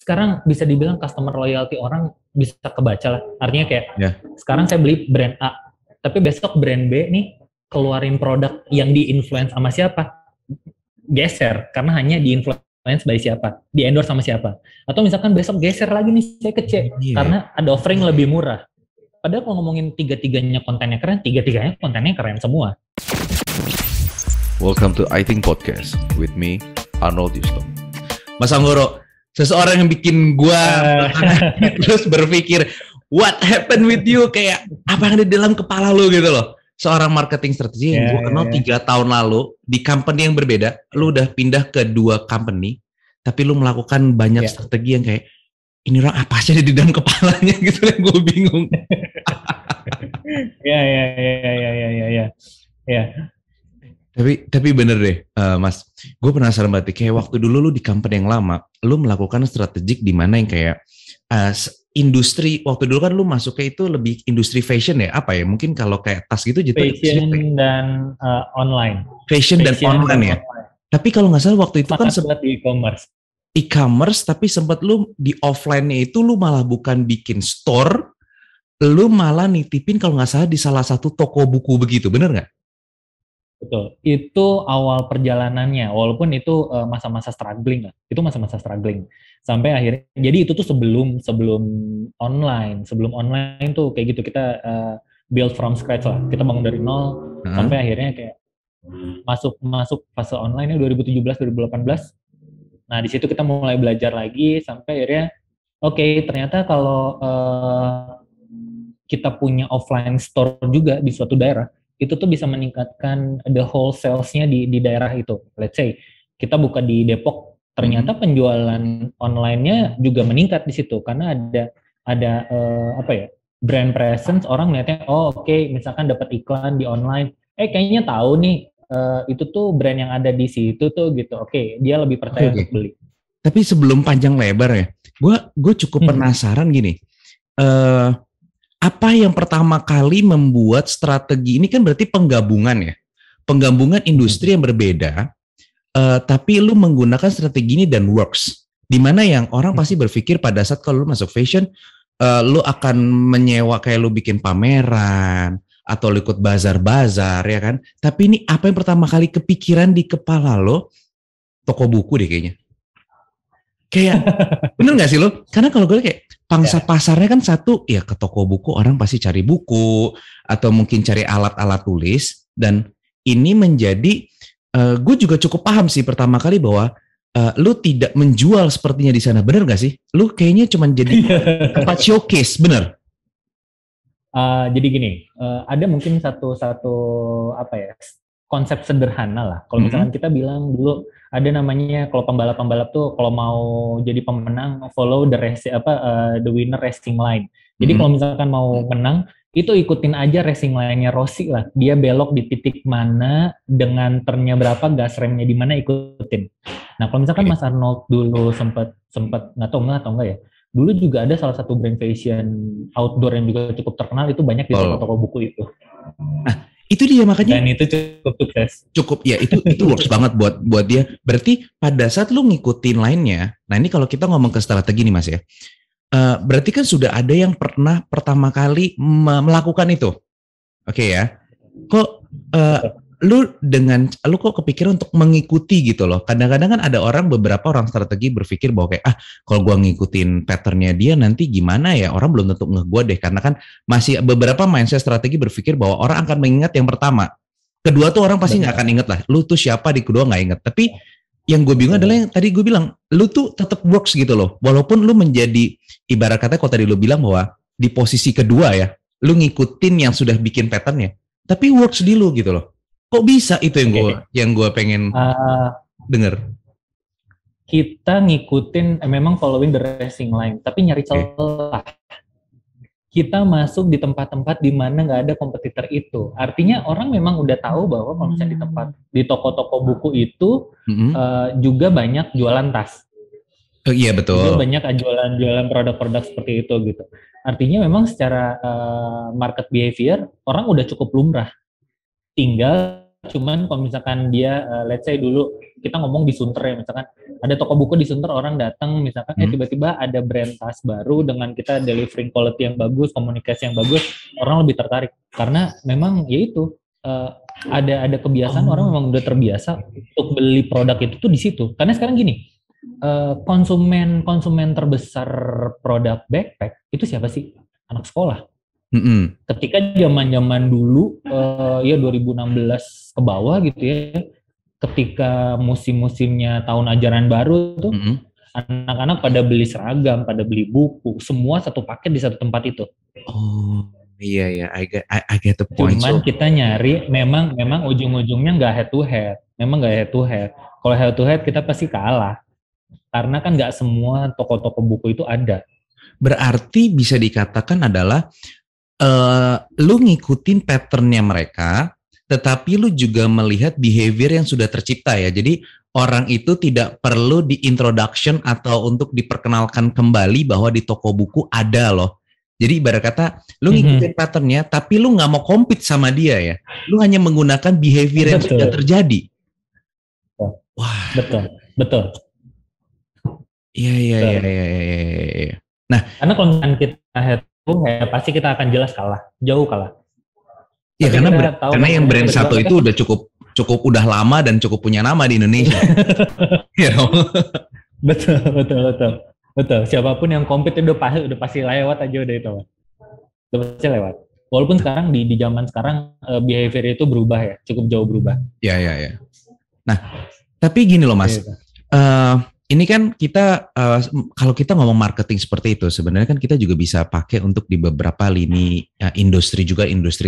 sekarang bisa dibilang customer loyalty orang bisa kebaca lah. Artinya kayak Ya. sekarang saya beli brand A, tapi besok brand B nih keluarin produk yang di-influence sama siapa? Geser, karena hanya di-influence by siapa, di-endorse sama siapa. Atau misalkan besok geser lagi nih saya ke C, karena ada offering lebih murah. Padahal kalau ngomongin tiga-tiganya kontennya keren, tiga-tiganya kontennya keren semua. Welcome to I Think Podcast with me, Arnold Yustom. Mas Anggoro, seseorang yang bikin gua terus berpikir, what happened with you? Kayak apa yang ada di dalam kepala lu gitu loh. Seorang marketing strategi yang gue kenal 3 tahun lalu di company yang berbeda, lu udah pindah ke 2 company, tapi lu melakukan banyak strategi yang kayak, ini orang apa sih di dalam kepalanya gitu, yang gue bingung. Ya. Tapi bener deh, Mas. Gue penasaran banget, kayak waktu dulu lu di company yang lama, lu melakukan strategik di mana yang kayak industri, waktu dulu kan lu masuknya itu lebih industri fashion ya, apa ya? Mungkin kalau kayak tas gitu jadi fashion dan online. Fashion dan online ya. Tapi kalau nggak salah waktu itu kan sempat e-commerce, tapi sempat lu di offline-nya itu lu malah bukan bikin store, lu malah nitipin kalau nggak salah di salah satu toko buku begitu, bener nggak? Betul, itu awal perjalanannya, walaupun itu masa-masa struggling lah, itu masa-masa struggling, sampai akhirnya, jadi itu tuh sebelum online tuh kayak gitu, kita build from scratch lah, kita bangun dari nol, sampai akhirnya kayak masuk fase online-nya 2017-2018, nah di situ kita mulai belajar lagi, sampai akhirnya, oke, ternyata kalau kita punya offline store juga di suatu daerah, itu tuh bisa meningkatkan the whole sales-nya di daerah itu. Let's say kita buka di Depok, ternyata penjualan online-nya juga meningkat di situ karena ada brand presence, orang melihatnya misalkan dapat iklan di online, kayaknya tahu nih itu tuh brand yang ada di situ tuh gitu. Dia lebih percaya untuk beli. Tapi sebelum panjang lebar ya, gue cukup penasaran gini. Apa yang pertama kali membuat strategi ini kan berarti penggabungan industri yang berbeda, tapi lu menggunakan strategi ini dan works. Dimana yang orang pasti berpikir pada saat kalau lu masuk fashion, lu akan menyewa kayak lu bikin pameran atau lu ikut bazar-bazar ya kan. Tapi ini apa yang pertama kali kepikiran di kepala lo? Toko buku deh kayaknya. Kayak bener gak sih lo? Karena kalau gue kayak pangsa pasarnya kan satu, ya ke toko buku orang pasti cari buku atau mungkin cari alat-alat tulis, dan ini menjadi gue juga cukup paham sih pertama kali bahwa lu tidak menjual sepertinya di sana, bener gak sih? Lu kayaknya cuma jadi tempat showcase, bener? Jadi gini, ada mungkin satu konsep sederhana lah. Kalau misalkan kita bilang dulu ada namanya, kalau pembalap tuh kalau mau jadi pemenang follow the winner racing line. Jadi kalau misalkan mau menang itu ikutin aja racing line-nya Rossi lah. Dia belok di titik mana dengan turn-nya berapa, gas remnya di mana, ikutin. Nah, kalau misalkan Mas Arnold dulu sempat nggak tahu enggak ya. Dulu juga ada salah satu brand fashion outdoor yang juga cukup terkenal, itu banyak di toko-toko buku itu. Itu dia makanya. Dan itu cukup sukses. Cukup ya, itu works banget buat dia. Berarti pada saat lu ngikutin lainnya, nah ini kalau kita ngomong ke strategi nih Mas ya, berarti kan sudah ada yang pernah pertama kali melakukan itu, oke ya? Kok lu kok kepikiran untuk mengikuti gitu loh? Kadang-kadang kan ada beberapa orang strategi berpikir bahwa kayak kalau gua ngikutin patternnya dia nanti gimana ya, orang belum tentu ngeh gua deh, karena kan masih beberapa mindset strategi berpikir bahwa orang akan mengingat yang pertama, kedua tuh orang pasti nggak akan inget lah, lu tuh siapa di kedua nggak inget. Tapi yang gue bingung adalah yang tadi gue bilang, lu tuh tetap works gitu loh, walaupun lu menjadi ibarat kata kalau tadi lu bilang bahwa di posisi kedua ya, lu ngikutin yang sudah bikin patternnya, tapi works di lu gitu loh. Kok bisa itu yang gue pengen denger? Kita ngikutin memang following the racing line, tapi nyari celah. Kita masuk di tempat-tempat di mana nggak ada kompetitor itu. Artinya orang memang udah tahu bahwa kalau misalnya di toko-toko buku itu juga banyak jualan tas. Iya betul. Juga banyak jualan produk-produk seperti itu gitu. Artinya memang secara market behavior orang udah cukup lumrah. Tinggal cuman kalau misalkan dia let's say dulu kita ngomong di Sunter ya, misalkan ada toko buku di Sunter, orang datang misalkan tiba-tiba ada brand tas baru dengan kita delivering quality yang bagus, komunikasi yang bagus, orang lebih tertarik karena memang ya itu ada kebiasaan orang memang udah terbiasa untuk beli produk itu tuh di situ. Karena sekarang gini, konsumen terbesar produk backpack itu siapa sih? Anak sekolah. Ketika zaman dulu ya 2016 ke bawah gitu ya, ketika musim-musimnya tahun ajaran baru tuh anak-anak pada beli seragam, pada beli buku, semua satu paket di satu tempat itu. Oh iya, I get the point. Cuman kita nyari memang ujung-ujungnya nggak head to head, memang nggak head to head. Kalau head to head kita pasti kalah, karena kan nggak semua toko-toko buku itu ada. Berarti bisa dikatakan adalah lu ngikutin patternnya mereka, tetapi lu juga melihat behavior yang sudah tercipta ya. Jadi orang itu tidak perlu di-introduction atau untuk diperkenalkan kembali bahwa di toko buku ada loh. Jadi ibarat kata, lu ngikutin patternnya, tapi lu nggak mau compete sama dia ya. Lu hanya menggunakan behavior yang sudah terjadi. Wah. Betul. Iya. Nah, karena kalau misalkan kita head ya pasti kita akan jelas kalah, jauh kalah. Ya karena yang brand satu itu udah cukup udah lama dan cukup punya nama di Indonesia. Betul. Siapapun yang compete udah pasti lewat aja udah itu. Udah pasti lewat. Walaupun sekarang di zaman sekarang behavior itu berubah ya, cukup jauh berubah. Ya. Nah, tapi gini loh Mas. Ini kan kita kalau kita ngomong marketing seperti itu sebenarnya kan kita juga bisa pakai untuk di beberapa lini industri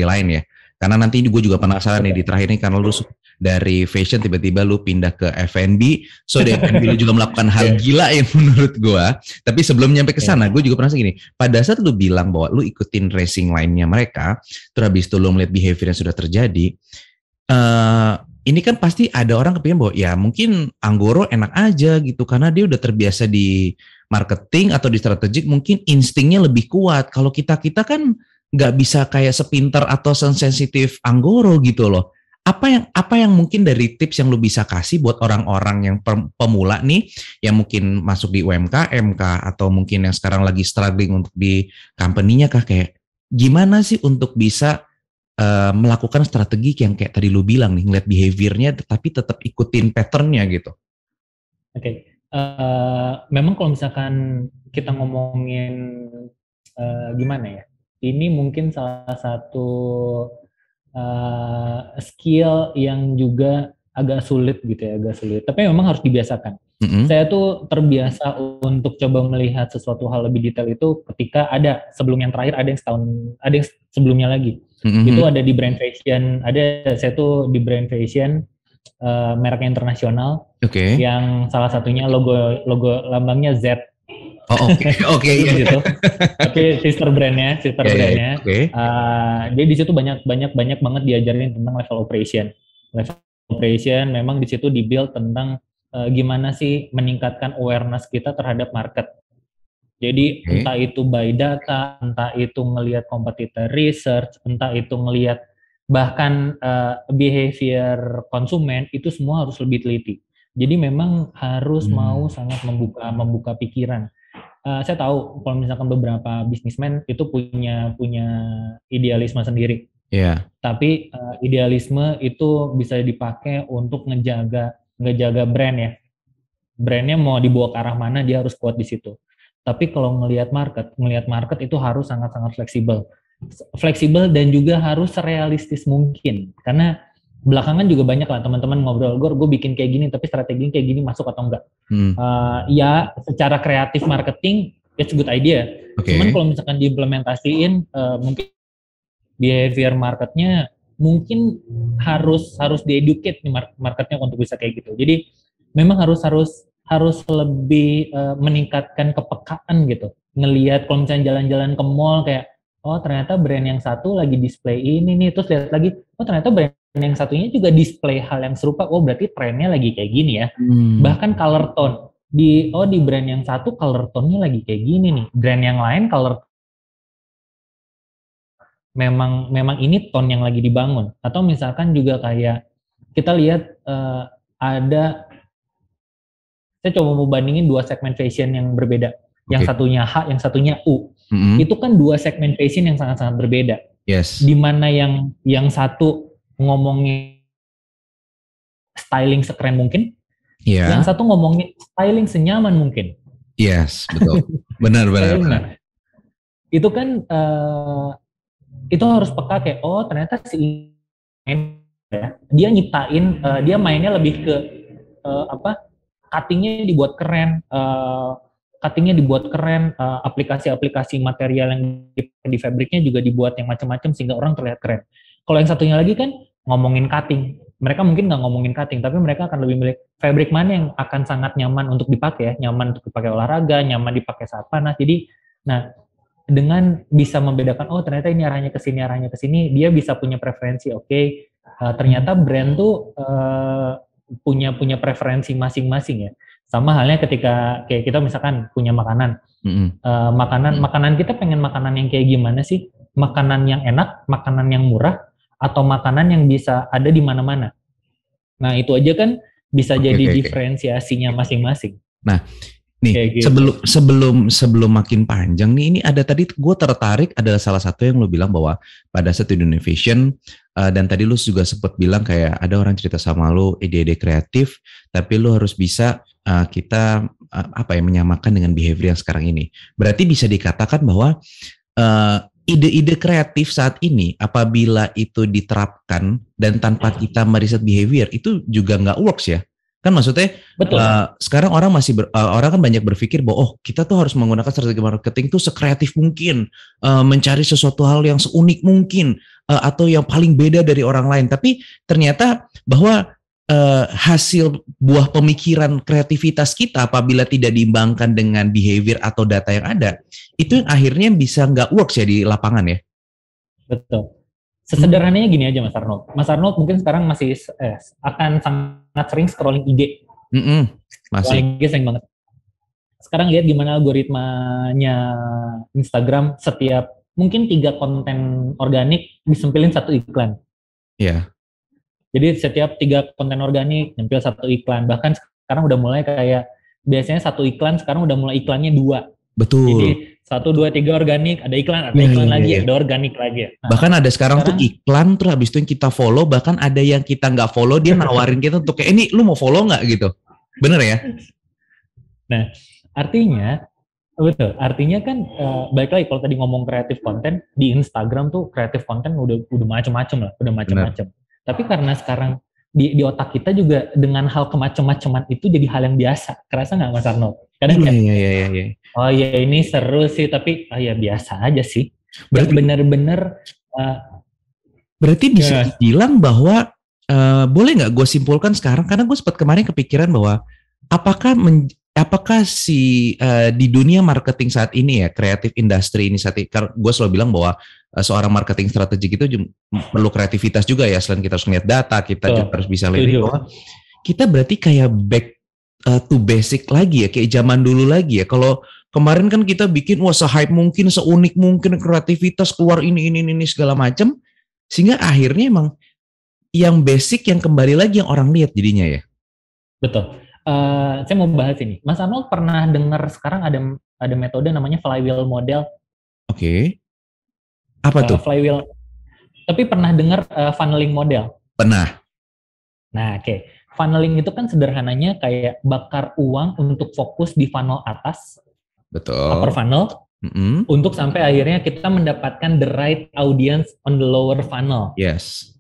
lain ya. Karena nanti gue juga penasaran nih di terakhir ini karena lu dari fashion tiba-tiba lu pindah ke F&B, so di F&B lu juga melakukan hal gila yang menurut gue. Tapi sebelum nyampe ke sana, gue juga penasaran gini. Pada saat lu bilang bahwa lu ikutin racing line-nya mereka, terus habis itu lu melihat behavior yang sudah terjadi, ini kan pasti ada orang kepikir bahwa ya mungkin Anggoro enak aja gitu karena dia udah terbiasa di marketing atau di strategik, mungkin instingnya lebih kuat. Kalau kita kan nggak bisa kayak sepinter atau sensitif Anggoro gitu loh. Apa yang mungkin dari tips yang lu bisa kasih buat orang-orang yang pemula nih yang mungkin masuk di UMKM kah atau mungkin yang sekarang lagi struggling untuk di company-nya kah, kayak gimana sih untuk bisa melakukan strategi yang kayak tadi lu bilang nih, ngeliat behaviornya tetapi tetap ikutin patternnya gitu. Oke. Memang kalau misalkan kita ngomongin gimana ya, ini mungkin salah satu skill yang juga agak sulit gitu ya, tapi memang harus dibiasakan. Saya tuh terbiasa untuk coba melihat sesuatu hal lebih detail itu ketika ada sebelum yang terakhir, ada yang setahun, ada yang sebelumnya lagi. Itu ada di brand fashion, saya tuh di brand fashion merek internasional, yang salah satunya logo lambangnya Z. Oke. Gitu. Tapi sister brandnya. Dia di situ banyak banget diajarin tentang level operation. Level operation memang di situ dibuild tentang gimana sih meningkatkan awareness kita terhadap market. Jadi entah itu by data, entah itu ngelihat competitor research, entah itu ngelihat bahkan behavior konsumen, itu semua harus lebih teliti. Jadi memang harus mau sangat membuka pikiran. Saya tahu kalau misalkan beberapa bisnismen itu punya idealisme sendiri. Tapi idealisme itu bisa dipakai untuk ngejaga brand ya. Brandnya mau dibawa ke arah mana, dia harus kuat di situ. Tapi kalau ngelihat market itu harus sangat-sangat fleksibel dan juga harus realistis mungkin. Karena belakangan juga banyak lah teman-teman ngobrol, gue bikin kayak gini tapi strategi kayak gini masuk atau enggak. Ya secara kreatif marketing it's a good idea. Cuman kalau misalkan diimplementasiin mungkin behavior marketnya mungkin harus dieducate nih marketnya untuk bisa kayak gitu. Jadi memang harus lebih meningkatkan kepekaan gitu. Ngelihat kalau misalnya jalan-jalan ke mall kayak, oh ternyata brand yang satu lagi display ini nih, terus lihat lagi, oh ternyata brand yang satunya juga display hal yang serupa, oh berarti trennya lagi kayak gini ya. Bahkan color tone, di brand yang satu color tone-nya lagi kayak gini nih, brand yang lain color memang ini tone yang lagi dibangun. Atau misalkan juga kayak kita lihat ada Saya coba mau bandingin dua segmen fashion yang berbeda. Yang Oke. satunya H, yang satunya U. Mm-mm. Itu kan dua segmen fashion yang sangat-sangat berbeda. Yes. Di mana yang satu ngomongin styling sekeren mungkin, yang Ya. satu ngomongin styling senyaman mungkin. Yes, betul. Benar. Nah, itu kan itu harus peka kayak, oh ternyata si ini ya, dia nyiptain, dia mainnya lebih ke cuttingnya dibuat keren, aplikasi-aplikasi material yang di fabriknya juga dibuat yang macam-macam sehingga orang terlihat keren. Kalau yang satunya lagi kan ngomongin cutting, mereka mungkin nggak ngomongin cutting, tapi mereka akan lebih milih fabric mana yang akan sangat nyaman untuk dipakai, nyaman untuk dipakai olahraga, nyaman dipakai saat panas. Jadi, nah dengan bisa membedakan, oh ternyata ini arahnya ke sini, dia bisa punya preferensi. Oke, ternyata brand tuh punya preferensi masing-masing ya. Sama halnya ketika kayak kita misalkan punya makanan, makanan kita pengen makanan yang kayak gimana sih? Makanan yang enak, makanan yang murah, atau makanan yang bisa ada di mana-mana. Nah itu aja kan bisa jadi diferensiasinya masing-masing. Nah, nih gitu. sebelum makin panjang nih, ini ada tadi gue tertarik adalah salah satu yang lo bilang bahwa pada saat dunia fashion, dan tadi lo juga sempat bilang kayak ada orang cerita sama lo ide-ide kreatif, tapi lo harus bisa kita menyamakan dengan behavior yang sekarang ini. Berarti bisa dikatakan bahwa ide-ide kreatif saat ini apabila itu diterapkan dan tanpa kita meriset behavior itu juga nggak works ya. Kan maksudnya sekarang orang orang kan banyak berpikir bahwa kita tuh harus menggunakan strategi marketing tuh sekreatif mungkin, mencari sesuatu hal yang seunik mungkin, atau yang paling beda dari orang lain. Tapi ternyata bahwa hasil buah pemikiran kreativitas kita apabila tidak diimbangkan dengan behavior atau data yang ada, itu yang akhirnya bisa nggak works ya di lapangan ya. Betul. Sesederhananya gini aja Mas Arnold. Mas Arnold mungkin sekarang masih akan sangat sering scrolling IG. Masih. IG sering banget. Sekarang lihat gimana algoritmanya Instagram, setiap mungkin 3 konten organik disempilin 1 iklan. Iya. Jadi setiap 3 konten organik nyempil 1 iklan. Bahkan sekarang udah mulai kayak biasanya 1 iklan, sekarang udah mulai iklannya 2. Betul. Jadi 1, 2, 3 organik, ada iklan, ada organik lagi. Nah, bahkan ada sekarang tuh iklan, terus habis itu yang kita follow, bahkan ada yang kita nggak follow, dia nawarin kita untuk kayak, ini lu mau follow nggak gitu. Bener ya? Nah, artinya kan balik lagi kalau tadi ngomong kreatif konten, di Instagram tuh kreatif konten udah macam-macam lah, udah macam-macam. Tapi karena sekarang di otak kita juga dengan hal kemacam-macaman itu jadi hal yang biasa. Kerasa nggak Mas Arnold? Kadang Iya. Oh ya ini seru sih, tapi ya biasa aja sih. Berarti benar-benar berarti bisa dibilang bahwa boleh nggak gue simpulkan sekarang, karena gue sempat kemarin kepikiran bahwa apakah di dunia marketing saat ini ya, kreatif industri ini saat ini, karena gue selalu bilang bahwa seorang marketing strategik itu perlu kreativitas juga ya, selain kita harus ngeliat data, kita juga harus bisa lihat bahwa kita berarti kayak back to basic lagi ya, kayak zaman dulu lagi ya. Kalau kemarin kan kita bikin se-hype mungkin, seunik mungkin, kreativitas keluar ini segala macam, sehingga akhirnya emang yang basic yang kembali lagi yang orang lihat jadinya ya. Betul. Saya mau bahas ini. Mas Arnold pernah dengar sekarang ada metode namanya flywheel model? Oke. Apa tuh? Flywheel. Tapi pernah dengar funneling model? Pernah. Nah, oke. Funneling itu kan sederhananya kayak bakar uang untuk fokus di funnel atas. Betul. Upper funnel. Untuk sampai akhirnya kita mendapatkan the right audience on the lower funnel. Yes.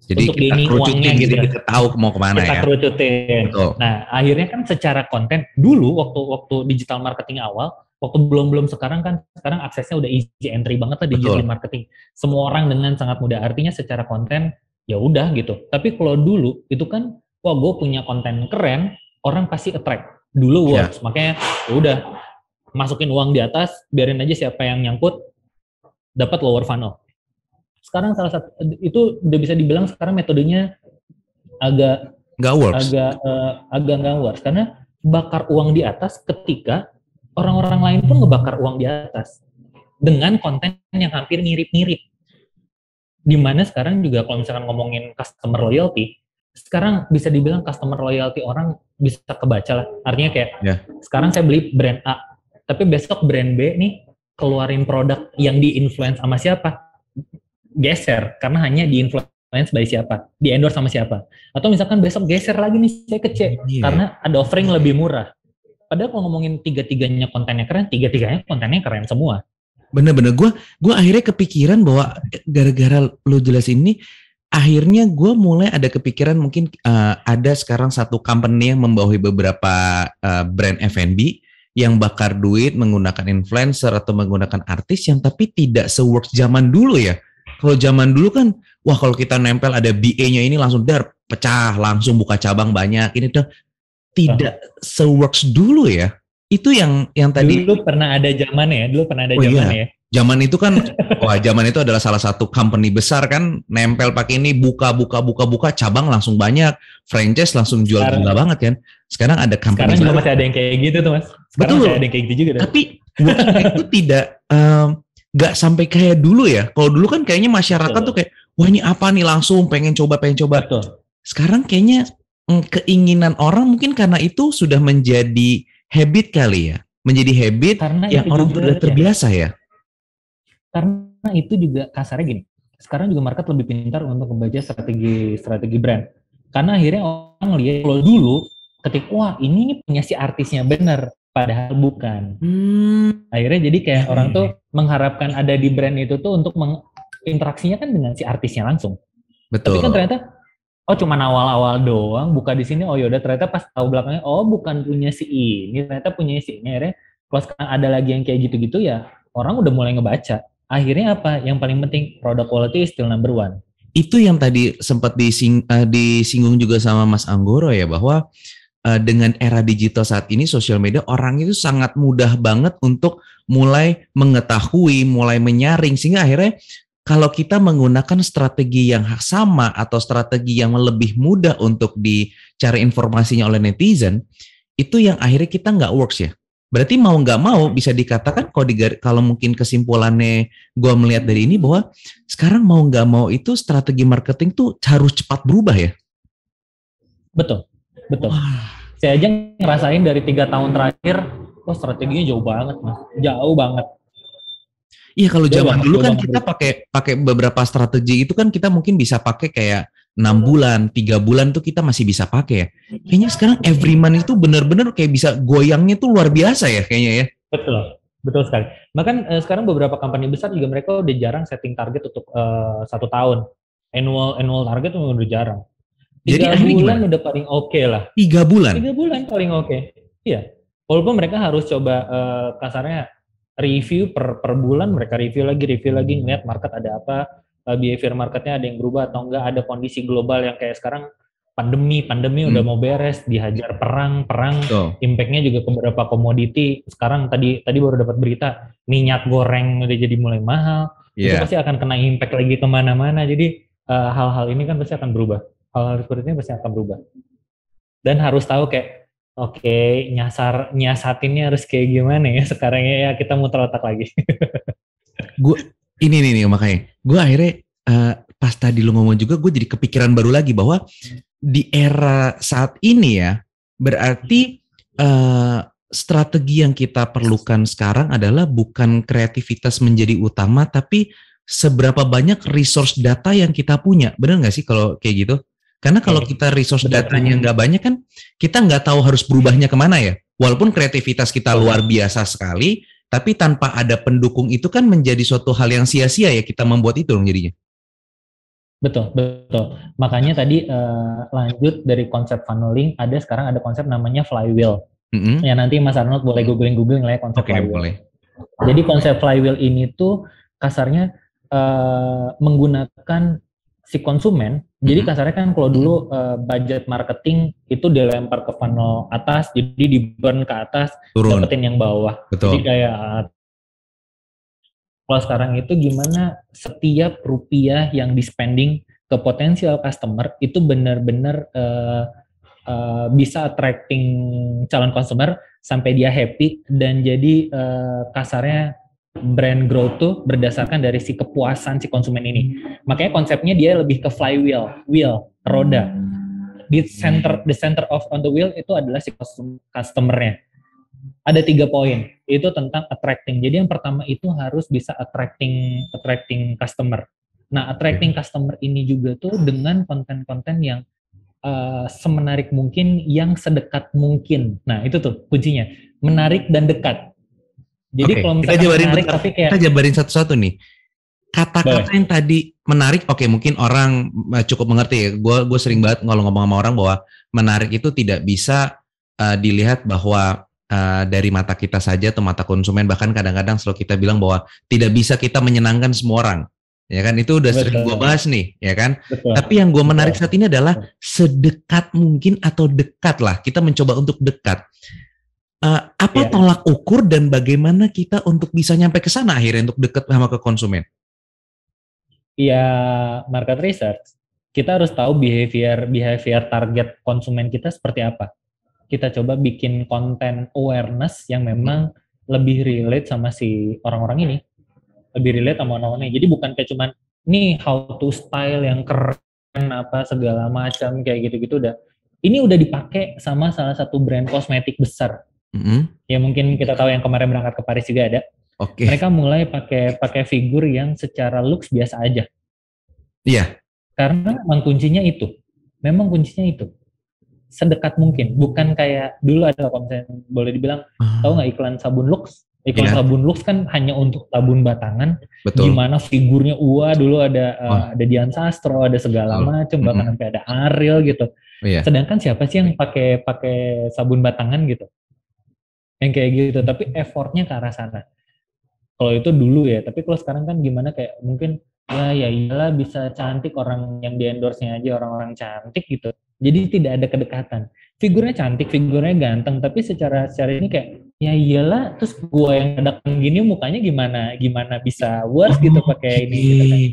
Jadi untuk gaining uangnya gitu. Kita tahu mau kemana kita kerucutin. Nah, akhirnya kan secara konten dulu waktu digital marketing awal, waktu belum sekarang kan, sekarang aksesnya udah easy entry banget lah digital marketing. Semua orang dengan sangat mudah. Artinya secara konten ya udah gitu. Tapi kalau dulu itu kan, wah gue punya konten keren, orang pasti attract. Dulu works, makanya udah masukin uang di atas, biarin aja siapa yang nyangkut dapat lower funnel. Sekarang salah satu itu udah bisa dibilang sekarang metodenya agak nggak works karena bakar uang di atas ketika orang-orang lain pun ngebakar uang di atas dengan konten yang hampir mirip-mirip. Dimana sekarang juga kalau misalkan ngomongin customer loyalty, sekarang bisa dibilang customer loyalty orang bisa kebaca lah. Artinya kayak sekarang saya beli brand A, tapi besok brand B nih keluarin produk yang di-influence sama siapa, geser karena hanya di-influence by siapa, di-endorse sama siapa. Atau misalkan besok geser lagi nih saya ke C karena ada offering lebih murah. Padahal kalau ngomongin tiga-tiganya kontennya keren, tiga-tiganya kontennya keren semua. Bener-bener, gue akhirnya kepikiran bahwa gara-gara lo jelasin ini, akhirnya gue mulai ada kepikiran mungkin ada sekarang satu company yang membawahi beberapa brand F&B yang bakar duit menggunakan influencer atau menggunakan artis yang tapi tidak se-works zaman dulu ya. Kalau zaman dulu kan, wah kalau kita nempel ada BA-nya ini langsung pecah, langsung buka cabang banyak, ini tuh tidak se-works dulu ya. Itu yang tadi dulu pernah ada zamannya ya. Zaman itu kan zaman itu adalah salah satu company besar kan, nempel pakai ini buka cabang langsung banyak, franchise langsung jual gila banget kan. Sekarang ada company sekarang juga masih ada yang kayak gitu tuh Mas. Sekarang masih ada yang kayak gitu juga. Tapi itu tidak nggak sampai kayak dulu ya. Kalau dulu kan kayaknya masyarakat tuh kayak wah ini apa nih, langsung pengen coba. Betul. Sekarang kayaknya keinginan orang mungkin karena itu sudah menjadi habit kali ya, menjadi habit karena yang orang sudah terbiasa ya. Karena itu juga kasarnya gini, sekarang juga market lebih pintar untuk membaca strategi brand. Karena akhirnya orang lihat kalau dulu ketika wah ini punya si artisnya bener, padahal bukan. Akhirnya jadi kayak orang tuh mengharapkan ada di brand itu tuh untuk interaksinya kan dengan si artisnya langsung. Betul. Tapi kan ternyata cuma awal-awal doang, buka di sini. Oh yaudah, ternyata pas tahu belakangnya, bukan punya si ini, ternyata punya si ini. Akhirnya kalau sekarang ada lagi yang kayak gitu-gitu ya, orang udah mulai ngebaca. Akhirnya apa? Yang paling penting product quality is still number one. Itu yang tadi sempat disinggung juga sama Mas Anggoro ya, bahwa dengan era digital saat ini, sosial media, orang itu sangat mudah banget untuk mulai mengetahui, mulai menyaring, sehingga akhirnya kalau kita menggunakan strategi yang sama atau strategi yang lebih mudah untuk dicari informasinya oleh netizen, itu yang akhirnya kita nggak works ya. Berarti mau nggak mau bisa dikatakan kalau mungkin kesimpulannya gue melihat dari ini bahwa sekarang mau nggak mau itu strategi marketing tuh harus cepat berubah ya. Betul. Saya aja ngerasain dari 3 tahun terakhir, strateginya jauh banget Mas, jauh banget. Iya, kalau zaman dulu kan kita pakai beberapa strategi itu kan kita mungkin bisa pakai kayak 6 bulan, 3 bulan tuh kita masih bisa pakai ya. Kayaknya sekarang every month itu benar-benar kayak bisa goyangnya tuh luar biasa ya kayaknya ya. Betul sekali. Bahkan sekarang beberapa company besar juga mereka udah jarang setting target untuk 1 tahun. Annual target udah jarang. 3 bulan udah paling oke lah. 3 bulan? 3 bulan paling oke. Iya. Walaupun mereka harus coba kasarnya review per bulan, mereka review lagi ngeliat market ada apa, behavior marketnya ada yang berubah atau enggak, ada kondisi global yang kayak sekarang pandemi udah mau beres, dihajar perang, impactnya juga ke beberapa komoditi. Sekarang tadi baru dapat berita minyak goreng udah jadi mulai mahal, itu pasti akan kena impact lagi kemana-mana. Jadi hal-hal ini kan pasti akan berubah, hal-hal seperti ini pasti akan berubah. Dan harus tahu kayak nyasatinnya harus kayak gimana ya sekarang ya, kita muter otak lagi. Gue ini nih makanya gue akhirnya pas tadi lu ngomong juga gue jadi kepikiran baru lagi bahwa di era saat ini ya berarti strategi yang kita perlukan sekarang adalah bukan kreativitas menjadi utama, tapi seberapa banyak resource data yang kita punya. Benar nggak sih kalau kayak gitu? Karena kalau kita resource datanya nggak banyak kan, kita nggak tahu harus berubahnya kemana ya. Walaupun kreativitas kita luar biasa sekali, tapi tanpa ada pendukung itu kan menjadi suatu hal yang sia-sia ya kita membuat itu dong jadinya. Betul. Makanya tadi lanjut dari konsep funneling, sekarang ada konsep namanya flywheel. Ya nanti Mas Arnold boleh googling lah ya konsep flywheel. Boleh. Jadi konsep flywheel ini tuh kasarnya menggunakan si konsumen. Jadi kasarnya kan kalau dulu budget marketing itu dilempar ke funnel atas, jadi di burn ke atas, dapetin yang bawah. Betul. Jadi kayak kalau sekarang itu gimana setiap rupiah yang di spending ke potensial customer itu benar-benar bisa attracting calon customer sampai dia happy, dan jadi kasarnya brand growth tuh berdasarkan dari si kepuasan si konsumen ini. Makanya konsepnya dia lebih ke flywheel, roda. di the center of on the wheel itu adalah si customer-nya. Ada 3 poin, itu tentang attracting. Jadi yang pertama itu harus bisa attracting customer. Nah, attracting customer ini juga tuh dengan konten-konten yang semenarik mungkin, yang sedekat mungkin. Nah, itu tuh kuncinya, menarik dan dekat. Jadi kalau misalnya menarik tapi kayak kita jabarin satu-satu nih. Kata-kata yang tadi menarik, oke, mungkin orang cukup mengerti ya. Gue sering banget kalau ngomong sama orang bahwa menarik itu tidak bisa dilihat bahwa dari mata kita saja atau mata konsumen, bahkan kadang-kadang selalu kita bilang bahwa tidak bisa kita menyenangkan semua orang. Ya kan, itu udah sering gue bahas nih, ya kan. Betul. Tapi yang gue menarik saat ini adalah sedekat mungkin atau dekat lah. Kita mencoba untuk dekat. Apa tolak ukur dan bagaimana kita untuk bisa nyampe ke sana akhirnya untuk dekat sama ke konsumen? Ya, market research. Kita harus tahu behavior target konsumen kita seperti apa. Kita coba bikin konten awareness yang memang lebih relate sama si orang-orang ini. Lebih relate sama orang-orang ini. Jadi bukan kayak cuman nih how to style yang keren apa segala macam kayak gitu-gitu udah. Ini udah dipakai sama salah satu brand kosmetik besar. Ya mungkin kita tahu yang kemarin berangkat ke Paris juga ada. Mereka mulai pakai figur yang secara looks biasa aja. Iya. Karena memang kuncinya itu. Sedekat mungkin. Bukan kayak dulu ada konten boleh dibilang tahu nggak iklan sabun Lux? Iklan sabun Lux kan hanya untuk sabun batangan. Betul. Gimana figurnya dulu ada Dian Sastro, ada segala macam, bahkan sampai ada Ariel gitu. Sedangkan siapa sih yang pakai sabun batangan gitu? Yang kayak gitu, tapi effortnya ke arah sana. Kalau itu dulu ya, tapi kalau sekarang kan gimana kayak mungkin ya iyalah bisa cantik, orang yang di endorse-nya aja orang-orang cantik gitu. Jadi tidak ada kedekatan. Figurnya cantik, figurnya ganteng, tapi secara ini kayak ya iyalah, terus gua yang datang gini mukanya gimana bisa worse gitu pakai ini gitu kan.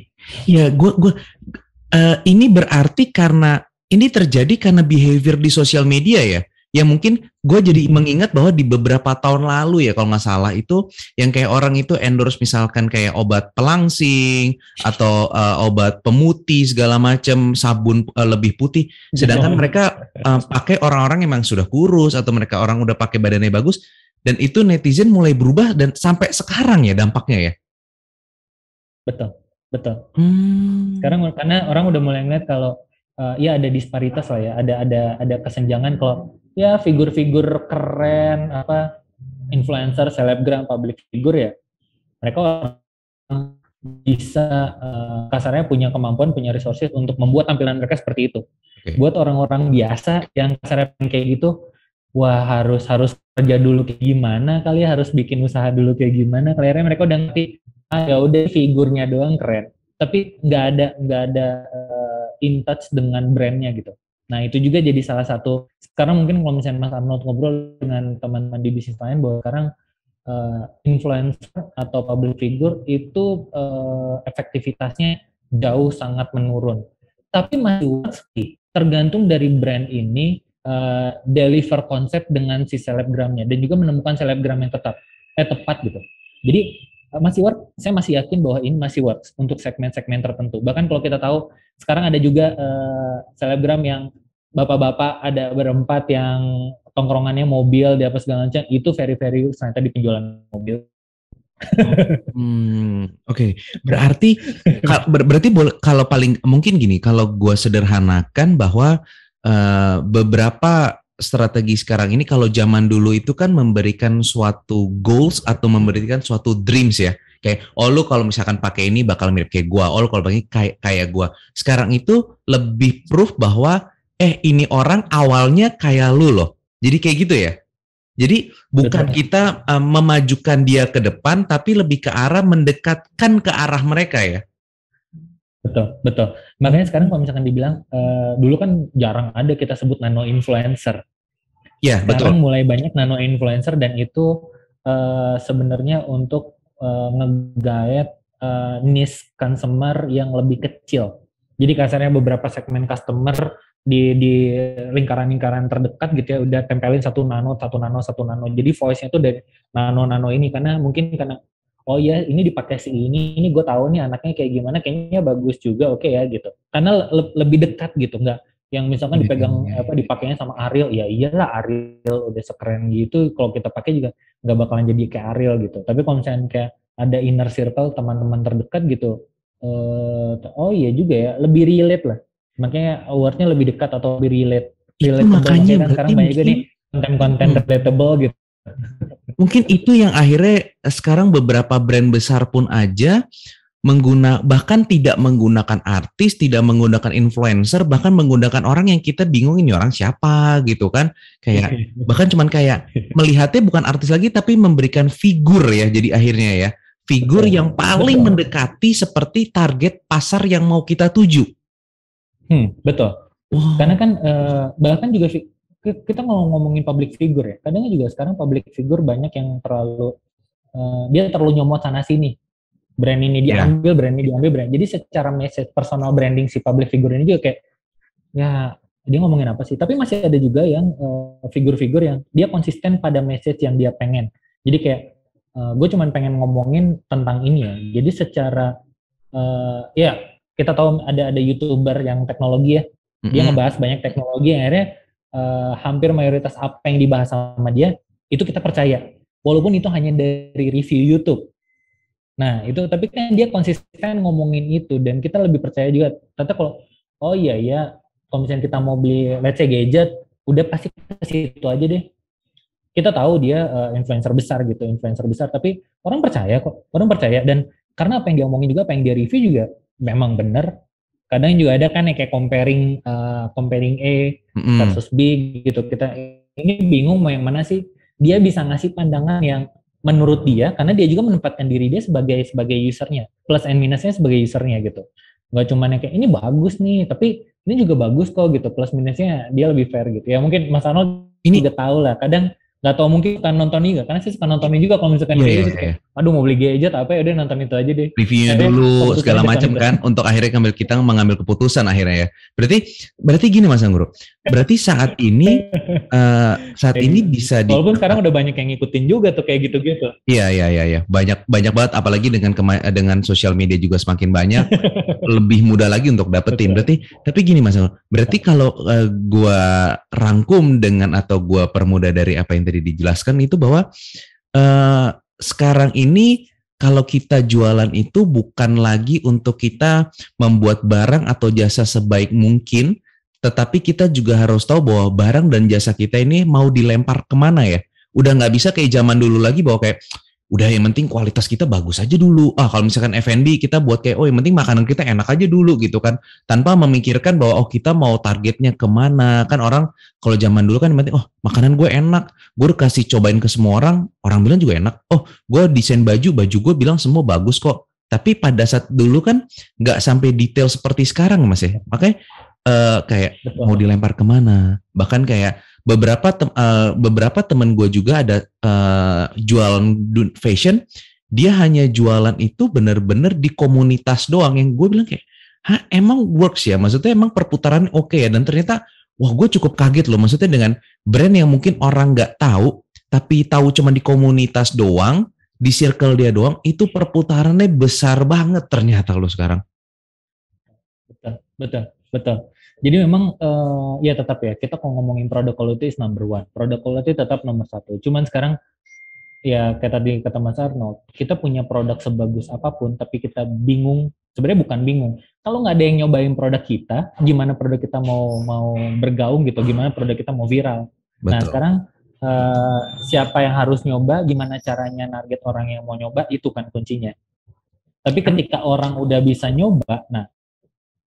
Ya, ini berarti karena ini terjadi karena behavior di sosial media ya. Ya mungkin gue jadi mengingat bahwa di beberapa tahun lalu ya kalau nggak salah itu yang kayak orang itu endorse misalkan kayak obat pelangsing atau obat pemutih segala macam, sabun lebih putih, sedangkan mereka pakai orang-orang yang memang sudah kurus atau mereka orang udah pakai badannya bagus, dan itu netizen mulai berubah dan sampai sekarang ya dampaknya ya. Betul. Sekarang karena orang udah mulai ngeliat kalau ya ada disparitas lah ya, ada kesenjangan kalau ya figur-figur keren apa influencer, selebgram, public figure ya mereka bisa kasarnya punya kemampuan, punya resources untuk membuat tampilan mereka seperti itu. Buat orang-orang biasa yang kasarnya kayak gitu, wah harus kerja dulu kayak gimana kali ya, harus bikin usaha dulu kayak gimana kali ya, mereka udah ngerti ya udah figurnya doang keren tapi nggak ada in touch dengan brandnya gitu. Nah itu juga jadi salah satu, sekarang mungkin kalau misalnya Mas Arnold ngobrol dengan teman-teman di bisnis lain bahwa sekarang influencer atau public figure itu efektivitasnya jauh sangat menurun. Tapi masih tergantung dari brand ini deliver konsep dengan si selebgramnya dan juga menemukan selebgram yang tepat gitu. Jadi masih work, saya masih yakin bahwa ini masih works untuk segmen-segmen tertentu. Bahkan kalau kita tahu sekarang ada juga selebgram yang bapak-bapak ada berempat yang tongkrongannya mobil di apa segala macam, itu very ternyata di penjualan mobil. Oke. Berarti kalau paling mungkin gini, kalau gue sederhanakan bahwa beberapa strategi sekarang ini, kalau zaman dulu itu kan memberikan suatu goals atau memberikan suatu dreams ya, kayak lu kalau misalkan pakai ini bakal mirip kayak gua, lu kalau pakai kayak gua. Sekarang itu lebih proof bahwa ini orang awalnya kayak lu loh, jadi kayak gitu ya. Jadi bukan kita memajukan dia ke depan, tapi lebih ke arah mendekatkan ke arah mereka ya. Betul. Makanya sekarang kalau misalkan dibilang dulu kan jarang ada kita sebut nano influencer. Ya, sekarang betul. mulai banyak nano influencer dan itu sebenarnya untuk nge-guide niche consumer yang lebih kecil. Jadi kasarnya beberapa segmen customer di lingkaran-lingkaran terdekat gitu ya udah tempelin satu nano. Jadi voice-nya tuh dari nano ini karena oh ya ini dipakai si ini gue tahu nih anaknya kayak gimana, kayaknya bagus juga, oke ya gitu. Karena lebih dekat gitu, nggak yang misalkan dipegang dipakainya sama Ariel, ya iyalah Ariel udah sekeren gitu, kalau kita pakai juga nggak bakalan jadi kayak Ariel gitu. Tapi kalau misalnya kayak ada inner circle teman-teman terdekat gitu, oh iya juga ya, lebih relate lah, makanya awardnya lebih dekat atau lebih Itu relatable, makanya kan sekarang banyak juga nih konten-konten relatable gitu. Mungkin itu yang akhirnya sekarang beberapa brand besar pun aja bahkan tidak menggunakan artis, tidak menggunakan influencer, bahkan menggunakan orang yang kita bingung ini orang siapa gitu kan. Kayak bahkan cuman kayak melihatnya bukan artis lagi tapi memberikan figur ya, jadi akhirnya ya. Figur yang paling mendekati seperti target pasar yang mau kita tuju. Betul. Wow. Karena kan bahkan juga kita ngomongin public figure ya. Kadang juga sekarang public figure banyak yang dia terlalu nyomot sana sini. Brand ini diambil, brand ini diambil, brand. Jadi secara message personal branding si public figure ini juga kayak, ya dia ngomongin apa sih? Tapi masih ada juga yang figur-figur yang dia konsisten pada message yang dia pengen. Jadi kayak, gue cuma pengen ngomongin tentang ini ya. Jadi secara, ya kita tahu ada YouTuber yang teknologi ya. Dia ngebahas banyak teknologi yang akhirnya hampir mayoritas apa yang dibahas sama dia, itu kita percaya. Walaupun itu hanya dari review YouTube. Nah itu, tapi kan dia konsisten ngomongin itu dan kita lebih percaya juga. Ternyata kalau oh iya kalau misalnya kita mau beli let's say gadget, udah pasti ke situ aja deh. Kita tahu dia influencer besar gitu, tapi orang percaya kok, dan karena apa yang dia omongin juga, apa yang dia review juga memang benar. Kadang juga ada kan yang kayak comparing A versus B gitu. Kita ini bingung mau yang mana sih. Dia bisa ngasih pandangan yang menurut dia, karena dia juga menempatkan diri dia sebagai usernya, plus and minusnya sebagai usernya gitu. Nggak cuma yang kayak ini bagus nih, tapi ini juga bagus kok gitu, plus minusnya dia lebih fair gitu. Ya mungkin Mas Arnold ini juga tahu lah, kadang nggak tahu mungkin kan nonton juga, karena sih suka nontonin juga kalau misalkan aduh mau beli gadget apa ya udah nonton itu aja deh. Reviewnya dulu segala macam kan, untuk akhirnya kita mengambil keputusan akhirnya ya. Berarti gini Mas Anggoro, berarti saat ini bisa walaupun sekarang udah banyak yang ngikutin juga tuh kayak gitu-gitu. Iya. Banyak banget, apalagi dengan sosial media juga semakin banyak, lebih mudah lagi untuk dapetin. Tapi gini Mas Anggoro, berarti kalau gua rangkum atau gua permudah dari apa yang tadi dijelaskan itu bahwa sekarang ini kalau kita jualan itu bukan lagi untuk kita membuat barang atau jasa sebaik mungkin, tetapi kita juga harus tahu bahwa barang dan jasa kita ini mau dilempar kemana ya. Udah nggak bisa kayak zaman dulu lagi bahwa kayak udah yang penting kualitas kita bagus aja dulu. Kalau misalkan F&B kita buat kayak yang penting makanan kita enak aja dulu gitu kan. Tanpa memikirkan bahwa kita mau targetnya kemana. Kan orang kalau zaman dulu kan yang penting makanan gue enak. Gue udah kasih cobain ke semua orang bilang juga enak. Gue desain baju gue bilang semua bagus kok. Tapi pada saat dulu kan nggak sampai detail seperti sekarang Mas ya. Makanya kayak mau dilempar kemana. Bahkan kayak beberapa teman gue juga ada jualan fashion, dia hanya jualan itu benar-benar di komunitas doang, yang gue bilang kayak, emang works ya, maksudnya emang perputaran oke ya, dan ternyata wah gue cukup kaget loh, maksudnya dengan brand yang mungkin orang nggak tahu, tapi tahu cuma di komunitas doang, di circle dia doang, itu perputarannya besar banget ternyata loh sekarang. Betul. Jadi memang ya tetap ya, kita kalau ngomongin produk quality is number one. Produk quality tetap nomor satu. Cuman sekarang ya kayak tadi kata Mas Arnold, kita punya produk sebagus apapun, tapi kita bingung. Sebenarnya bukan bingung. Kalau nggak ada yang nyobain produk kita, gimana produk kita mau bergaung gitu? Gimana produk kita mau viral? Betul. Nah sekarang siapa yang harus nyoba? Gimana caranya target orang yang mau nyoba? Itu kan kuncinya. Tapi ketika orang udah bisa nyoba, nah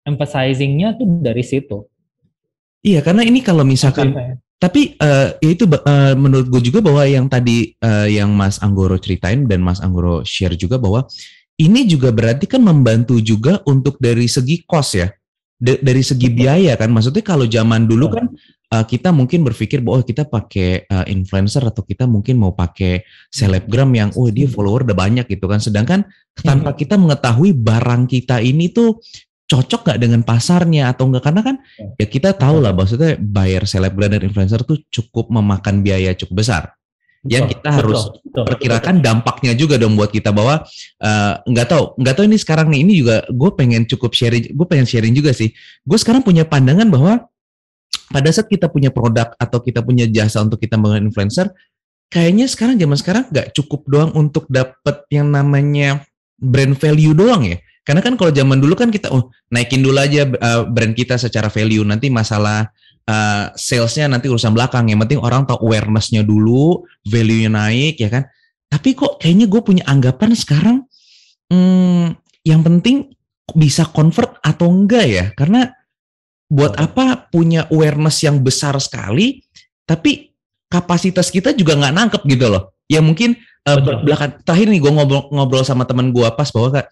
emphasizing-nya tuh dari situ. Iya, karena ini kalau misalkan, tapi itu menurut gue juga bahwa yang tadi yang Mas Anggoro ceritain dan Mas Anggoro share juga bahwa ini juga berarti kan membantu juga untuk dari segi cost ya, dari segi biaya kan. Maksudnya kalau zaman dulu kan kita mungkin berpikir bahwa kita pakai influencer atau kita mungkin mau pakai selebgram yang dia follower udah banyak gitu kan. Sedangkan tanpa kita mengetahui barang kita ini tuh cocok gak dengan pasarnya atau enggak, karena kan ya kita tahu lah maksudnya bayar selebgram dan influencer tuh cukup memakan biaya cukup besar. Yang kita harus perkirakan dampaknya juga dong buat kita bahwa nggak tahu ini sekarang nih, ini juga gue pengen sharing juga sih. Gue sekarang punya pandangan bahwa pada saat kita punya produk atau kita punya jasa untuk kita membangun influencer, kayaknya zaman sekarang nggak cukup doang untuk dapet yang namanya brand value doang ya. Karena kan kalau zaman dulu kan kita naikin dulu aja brand kita secara value, nanti masalah salesnya nanti urusan belakang. Yang penting orang tahu awareness-nya dulu, value-nya naik ya kan. Tapi kok kayaknya gue punya anggapan sekarang yang penting bisa convert atau enggak ya. Karena buat apa punya awareness yang besar sekali, tapi kapasitas kita juga nggak nangkep gitu loh. Ya mungkin belakang terakhir nih gue ngobrol sama teman gue pas bahwa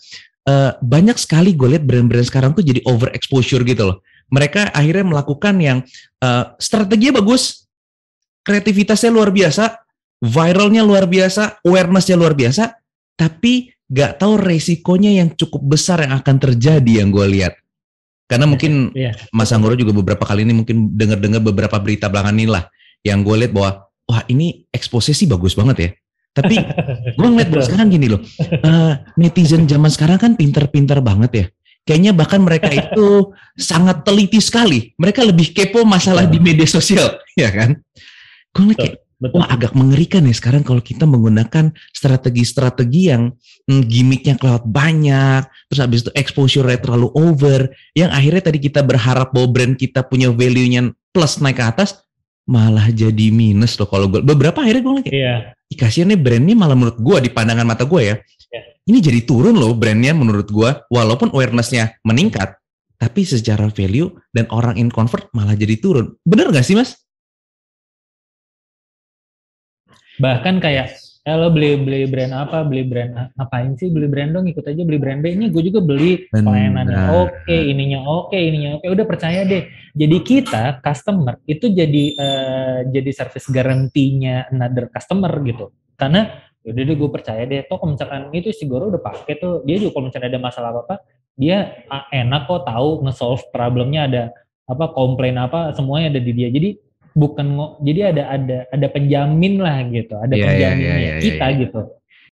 banyak sekali gue lihat brand-brand sekarang tuh jadi overexposure gitu loh. Mereka akhirnya melakukan yang strateginya bagus, kreativitasnya luar biasa, viralnya luar biasa, awarenessnya luar biasa, tapi gak tahu resikonya yang cukup besar yang akan terjadi yang gue lihat. Karena mungkin Mas Anggoro juga beberapa kali ini mungkin dengar-dengar beberapa berita belakangan ini lah, yang gue lihat bahwa wah ini expose sih bagus banget ya. Tapi gue ngeliat bahwa sekarang gini loh, netizen zaman sekarang kan pinter-pinter banget ya. Kayaknya bahkan mereka itu sangat teliti sekali. Mereka lebih kepo masalah di media sosial, ya kan? Gue ngeliat kayak, wah agak mengerikan ya sekarang kalau kita menggunakan strategi-strategi yang gimmicknya kelewat banyak, terus habis itu exposure rate terlalu over, yang akhirnya tadi kita berharap bahwa brand kita punya value-nya plus naik ke atas, malah jadi minus loh kalau gue. Beberapa akhirnya gue kayak, kasihan nih brandnya malah menurut gue di pandangan mata gue ya, ini jadi turun loh brandnya menurut gue, walaupun awareness-nya meningkat, tapi secara value dan orang in convert malah jadi turun. Bener gak sih Mas? Bahkan kayak, lo beli brand apa, beli brand apain sih, beli brand dong, ikut aja beli brand B, ini gue juga beli pelayanannya oke, ininya oke, udah percaya deh. Jadi kita customer itu jadi service garantinya another customer gitu, karena udah deh gue percaya deh, toh kalau misalkan itu si Goro udah pakai tuh, dia juga kalau misalnya ada masalah apa dia enak kok tahu nge-solve problemnya, ada apa komplain apa semuanya ada di dia. Jadi bukan jadi ada penjamin lah gitu, ada penjaminnya kita gitu.